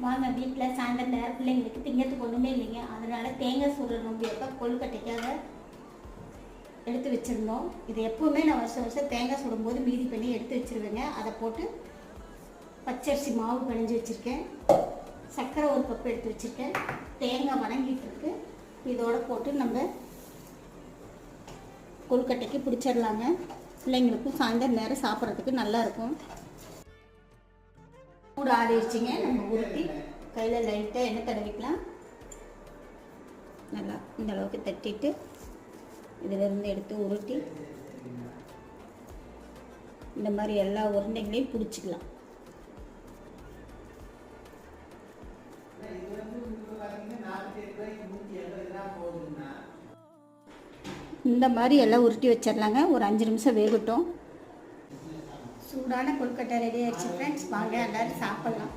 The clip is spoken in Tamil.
வாங்க வீட்டில் சாயந்தரம் நேரம் பிள்ளைங்களுக்கு திங்கிறதுக்கு ஒன்றுமே இல்லைங்க. அதனால் தேங்காய் சுடுற நோம்பி எப்போ கொழுக்கட்டைக்காக எடுத்து வச்சுருந்தோம். இது எப்போவுமே நான் வருஷம் வருஷம் தேங்காய் சுடும்போது மீதி பண்ணி எடுத்து வச்சுருவேங்க. அதை போட்டு பச்சரிசி மாவு பிணைஞ்சி வச்சுருக்கேன். சர்க்கரை ஒரு கப்பு எடுத்து வச்சுருக்கேன். தேங்காய் வணங்கிட்டு இருக்கு. இதோடு போட்டு நம்ம கொழுக்கட்டைக்கு பிடிச்சிடலாங்க. பிள்ளைங்களுக்கும் சாயந்தரம் நேரம் சாப்பிட்றதுக்கு நல்லாயிருக்கும். கூட ஆடிடுச்சிங்க. நம்ம உருட்டி கையில் லைட்டாக எண்ணெய் தடவிக்கலாம். நல்லா இந்த அளவுக்கு தட்டிட்டு இதிலிருந்து எடுத்து உருட்டி இந்த மாதிரி எல்லா உருண்டைகளையும் பிடிச்சிக்கலாம். இந்த மாதிரி எல்லாம் உருட்டி வச்சிடலாங்க. ஒரு 5 நிமிஷம் வேகட்டும். சூடான கொழுக்கட்டை ரெடி ஆயிடுச்சு ஃப்ரெண்ட்ஸ். வாங்க எல்லோரும் சாப்பிட்லாம்.